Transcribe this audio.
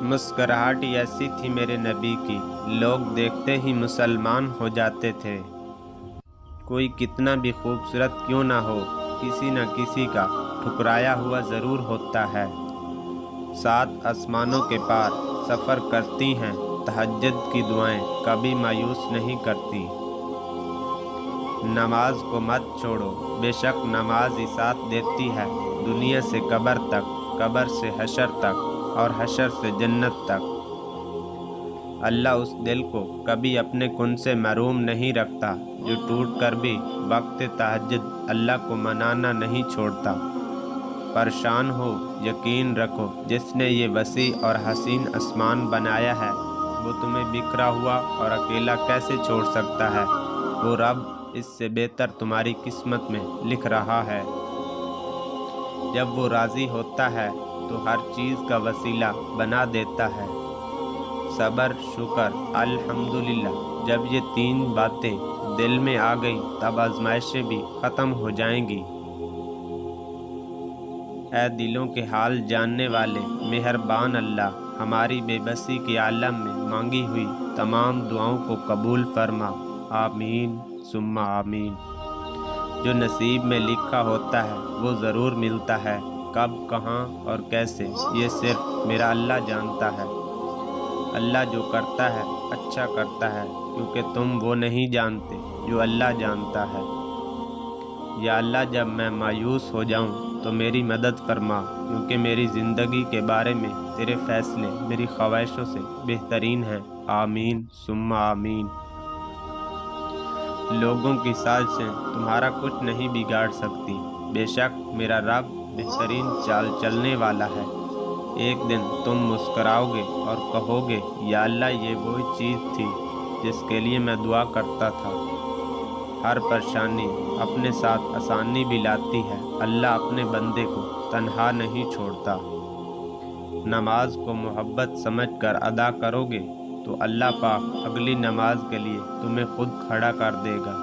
مسکراہٹ ایسی تھی میرے نبی کی، لوگ دیکھتے ہی مسلمان ہو جاتے تھے۔ کوئی کتنا بھی خوبصورت کیوں نہ ہو، کسی نہ کسی کا ٹھکرایا ہوا ضرور ہوتا ہے۔ 7 آسمانوں کے پار سفر کرتی ہیں تہجد کی دعائیں، کبھی مایوس نہیں کرتی۔ نماز کو مت چھوڑو، بے شک نماز ہی ساتھ دیتی ہے، دنیا سے قبر تک، قبر سے حشر تک، اور حشر سے جنت تک۔ اللہ اس دل کو کبھی اپنے کن سے محروم نہیں رکھتا جو ٹوٹ کر بھی وقت تہجد اللہ کو منانا نہیں چھوڑتا۔ پریشان ہو، یقین رکھو، جس نے یہ وسیع اور حسین آسمان بنایا ہے وہ تمہیں بکھرا ہوا اور اکیلا کیسے چھوڑ سکتا ہے؟ وہ رب اس سے بہتر تمہاری قسمت میں لکھ رہا ہے۔ جب وہ راضی ہوتا ہے تو ہر چیز کا وسیلہ بنا دیتا ہے۔ صبر، شکر، الحمدللہ، جب یہ 3 باتیں دل میں آ گئیں تب آزمائشیں بھی ختم ہو جائیں گی۔ اے دلوں کے حال جاننے والے مہربان اللہ، ہماری بے بسی کے عالم میں مانگی ہوئی تمام دعاؤں کو قبول فرما، آمین ثم آمین۔ جو نصیب میں لکھا ہوتا ہے وہ ضرور ملتا ہے، کب، کہاں اور کیسے یہ صرف میرا اللہ جانتا ہے۔ اللہ جو کرتا ہے اچھا کرتا ہے، کیونکہ تم وہ نہیں جانتے جو اللہ جانتا ہے۔ یا اللہ، جب میں مایوس ہو جاؤں تو میری مدد فرما، کیونکہ میری زندگی کے بارے میں تیرے فیصلے میری خواہشوں سے بہترین ہیں، آمین ثم آمین۔ لوگوں کی سازشیں تمہارا کچھ نہیں بگاڑ سکتی، بے شک میرا رب بہترین چال چلنے والا ہے۔ ایک دن تم مسکراؤ گے اور کہو گے، یا اللہ، یہ وہی چیز تھی جس کے لیے میں دعا کرتا تھا۔ ہر پریشانی اپنے ساتھ آسانی بھی لاتی ہے، اللہ اپنے بندے کو تنہا نہیں چھوڑتا۔ نماز کو محبت سمجھ کر ادا کرو گے تو اللہ پاک اگلی نماز کے لیے تمہیں خود کھڑا کر دے گا۔